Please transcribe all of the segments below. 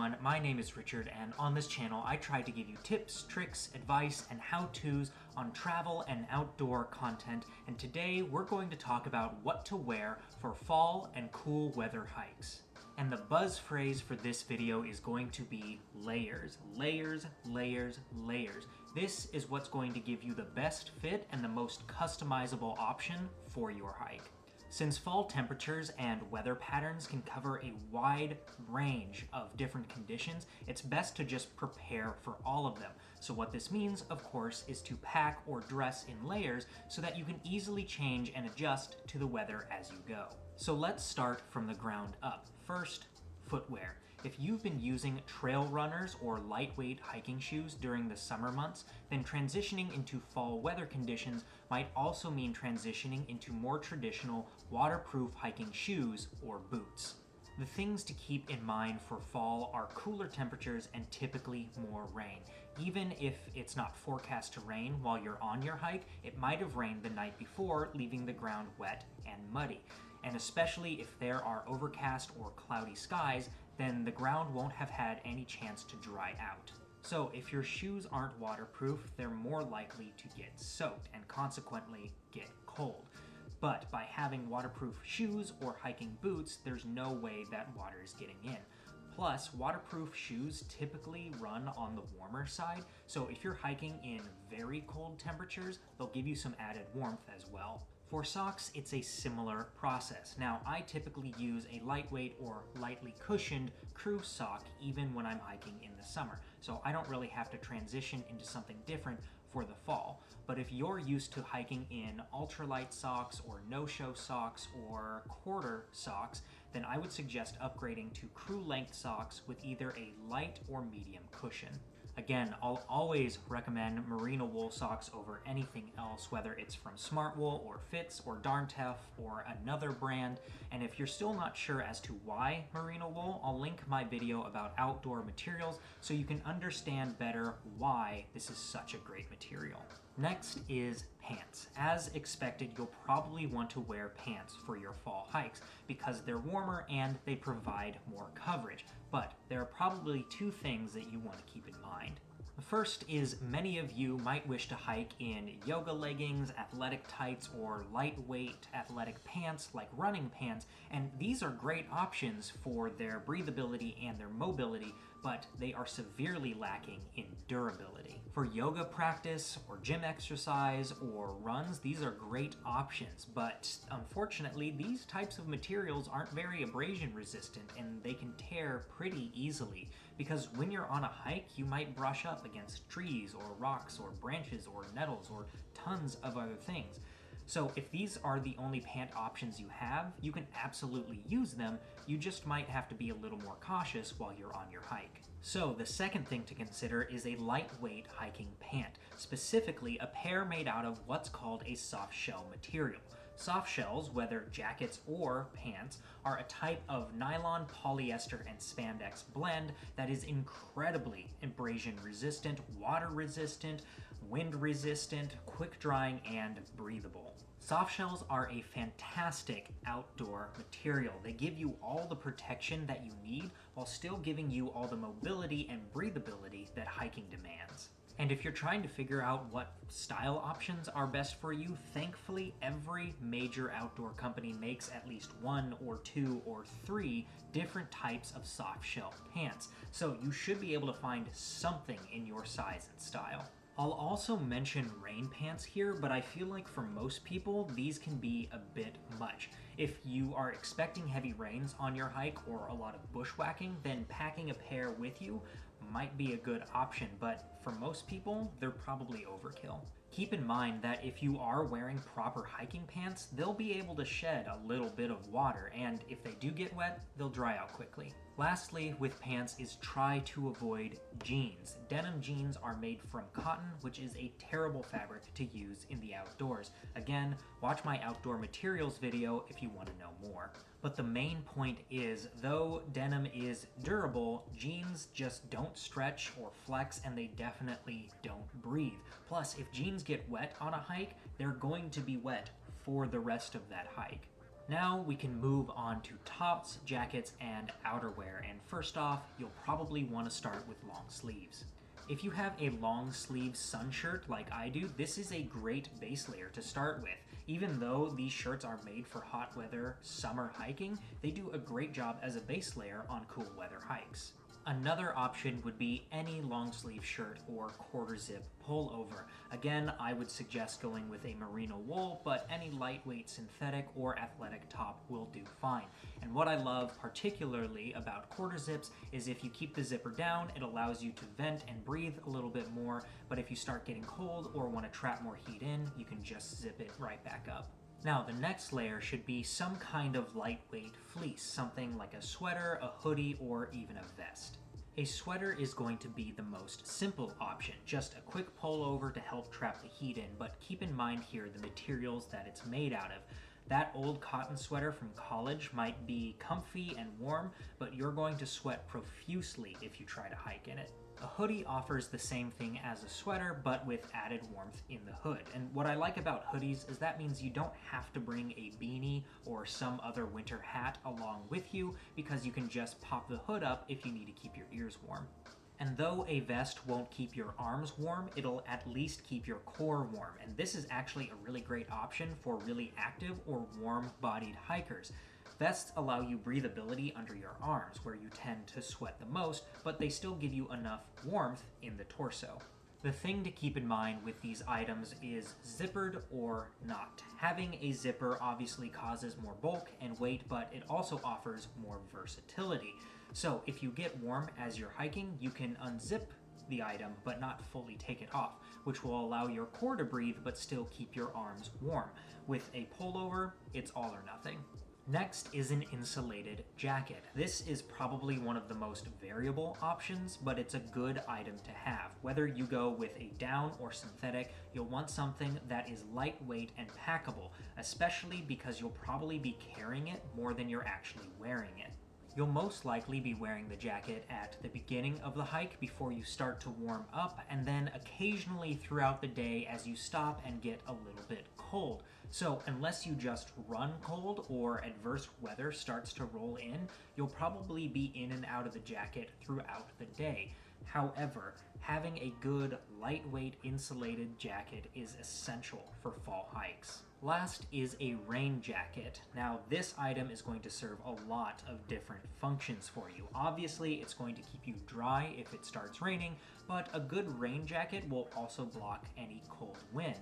everyone, my name is Richard, and on this channel I try to give you tips, tricks, advice, and how-tos on travel and outdoor content, and today we're going to talk about what to wear for fall and cool weather hikes. And the buzz phrase for this video is going to be layers. Layers, layers, layers. This is what's going to give you the best fit and the most customizable option for your hike. Since fall temperatures and weather patterns can cover a wide range of different conditions, it's best to just prepare for all of them. So what this means, of course, is to pack or dress in layers so that you can easily change and adjust to the weather as you go. So let's start from the ground up. First, footwear. If you've been using trail runners or lightweight hiking shoes during the summer months, then transitioning into fall weather conditions might also mean transitioning into more traditional waterproof hiking shoes or boots. The things to keep in mind for fall are cooler temperatures and typically more rain. Even if it's not forecast to rain while you're on your hike, it might have rained the night before, leaving the ground wet and muddy. And especially if there are overcast or cloudy skies, then the ground won't have had any chance to dry out. So if your shoes aren't waterproof, they're more likely to get soaked and consequently get cold. But by having waterproof shoes or hiking boots, there's no way that water is getting in. Plus, waterproof shoes typically run on the warmer side, so if you're hiking in very cold temperatures, they'll give you some added warmth as well. For socks, it's a similar process. Now, I typically use a lightweight or lightly cushioned crew sock even when I'm hiking in the summer, so I don't really have to transition into something different for the fall. But if you're used to hiking in ultralight socks or no-show socks or quarter socks, then I would suggest upgrading to crew-length socks with either a light or medium cushion. Again, I'll always recommend Merino wool socks over anything else, whether it's from Smartwool or Fits or Darn Tough or another brand. And if you're still not sure as to why Merino wool, I'll link my video about outdoor materials so you can understand better why this is such a great material. Next is pants. As expected, you'll probably want to wear pants for your fall hikes because they're warmer and they provide more coverage. But there are probably two things that you want to keep in mind. The first is many of you might wish to hike in yoga leggings, athletic tights, or lightweight athletic pants like running pants, and these are great options for their breathability and their mobility, but they are severely lacking in durability. For yoga practice or gym exercise or runs, these are great options, but unfortunately these types of materials aren't very abrasion resistant and they can tear pretty easily because when you're on a hike you might brush up against trees or rocks or branches or nettles or tons of other things. So if these are the only pant options you have, you can absolutely use them, you just might have to be a little more cautious while you're on your hike. So the second thing to consider is a lightweight hiking pant, specifically a pair made out of what's called a soft shell material. Soft shells, whether jackets or pants, are a type of nylon, polyester, and spandex blend that is incredibly abrasion resistant, water resistant, wind resistant, quick drying, and breathable. Soft shells are a fantastic outdoor material. They give you all the protection that you need while still giving you all the mobility and breathability that hiking demands. And if you're trying to figure out what style options are best for you, thankfully every major outdoor company makes at least one or two or three different types of soft shell pants. So you should be able to find something in your size and style. I'll also mention rain pants here, but I feel like for most people, these can be a bit much. If you are expecting heavy rains on your hike or a lot of bushwhacking, then packing a pair with you might be a good option, but for most people, they're probably overkill. Keep in mind that if you are wearing proper hiking pants, they'll be able to shed a little bit of water, and if they do get wet, they'll dry out quickly. Lastly, with pants is try to avoid jeans. Denim jeans are made from cotton, which is a terrible fabric to use in the outdoors. Again, watch my outdoor materials video if you want to know more. But the main point is, though denim is durable, jeans just don't stretch or flex, and they definitely don't breathe. Plus, if jeans get wet on a hike, they're going to be wet for the rest of that hike. Now we can move on to tops, jackets, and outerwear, and first off, you'll probably want to start with long sleeves. If you have a long sleeve sun shirt like I do, this is a great base layer to start with. Even though these shirts are made for hot weather summer hiking, they do a great job as a base layer on cool weather hikes. Another option would be any long sleeve shirt or quarter zip pullover. Again, I would suggest going with a merino wool, but any lightweight synthetic or athletic top will do fine. And what I love particularly about quarter zips is if you keep the zipper down, it allows you to vent and breathe a little bit more, but if you start getting cold or want to trap more heat in, you can just zip it right back up. Now, the next layer should be some kind of lightweight fleece, something like a sweater, a hoodie, or even a vest. A sweater is going to be the most simple option, just a quick pullover to help trap the heat in, but keep in mind here the materials that it's made out of. That old cotton sweater from college might be comfy and warm, but you're going to sweat profusely if you try to hike in it. A hoodie offers the same thing as a sweater, but with added warmth in the hood. And what I like about hoodies is that means you don't have to bring a beanie or some other winter hat along with you, because you can just pop the hood up if you need to keep your ears warm. And though a vest won't keep your arms warm, it'll at least keep your core warm. And this is actually a really great option for really active or warm-bodied hikers. Vests allow you breathability under your arms, where you tend to sweat the most, but they still give you enough warmth in the torso. The thing to keep in mind with these items is zippered or not. Having a zipper obviously causes more bulk and weight, but it also offers more versatility. So if you get warm as you're hiking, you can unzip the item but not fully take it off, which will allow your core to breathe but still keep your arms warm. With a pullover, it's all or nothing. Next is an insulated jacket. This is probably one of the most variable options, but it's a good item to have. Whether you go with a down or synthetic, you'll want something that is lightweight and packable, especially because you'll probably be carrying it more than you're actually wearing it. You'll most likely be wearing the jacket at the beginning of the hike before you start to warm up, and then occasionally throughout the day as you stop and get a little bit cold. So unless you just run cold or adverse weather starts to roll in, you'll probably be in and out of the jacket throughout the day. However, having a good lightweight insulated jacket is essential for fall hikes. Last is a rain jacket. Now, this item is going to serve a lot of different functions for you. Obviously, it's going to keep you dry if it starts raining, but a good rain jacket will also block any cold wind.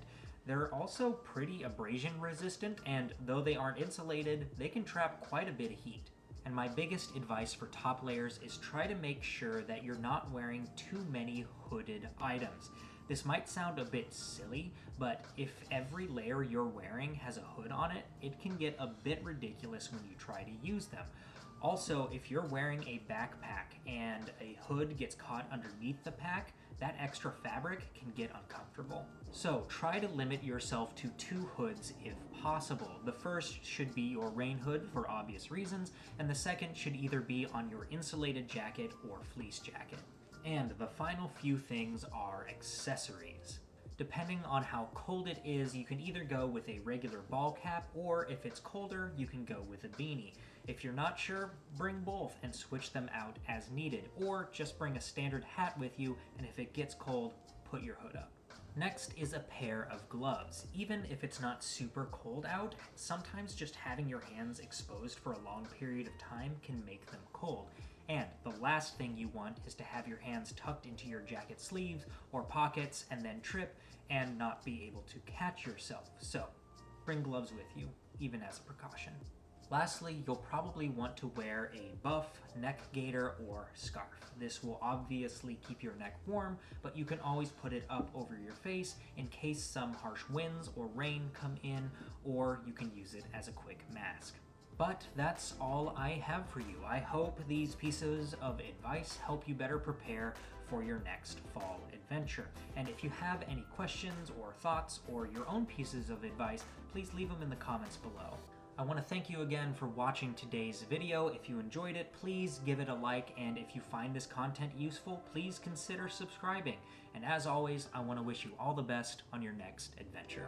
They're also pretty abrasion resistant, and though they aren't insulated, they can trap quite a bit of heat. And my biggest advice for top layers is try to make sure that you're not wearing too many hooded items. This might sound a bit silly, but if every layer you're wearing has a hood on it, it can get a bit ridiculous when you try to use them. Also, if you're wearing a backpack and a hood gets caught underneath the pack, that extra fabric can get uncomfortable. So try to limit yourself to 2 hoods if possible. The first should be your rain hood for obvious reasons, and the second should either be on your insulated jacket or fleece jacket. And the final few things are accessories. Depending on how cold it is, you can either go with a regular ball cap, or if it's colder, you can go with a beanie. If you're not sure, bring both and switch them out as needed, or just bring a standard hat with you, and if it gets cold, put your hood up. Next is a pair of gloves. Even if it's not super cold out, sometimes just having your hands exposed for a long period of time can make them cold. And the last thing you want is to have your hands tucked into your jacket sleeves or pockets and then trip and not be able to catch yourself. So bring gloves with you, even as a precaution. Lastly, you'll probably want to wear a buff, neck gaiter, or scarf. This will obviously keep your neck warm, but you can always put it up over your face in case some harsh winds or rain come in, or you can use it as a quick mask. But that's all I have for you. I hope these pieces of advice help you better prepare for your next fall adventure. And if you have any questions or thoughts or your own pieces of advice, please leave them in the comments below. I want to thank you again for watching today's video. If you enjoyed it, please give it a like, and if you find this content useful, please consider subscribing. And as always, I want to wish you all the best on your next adventure.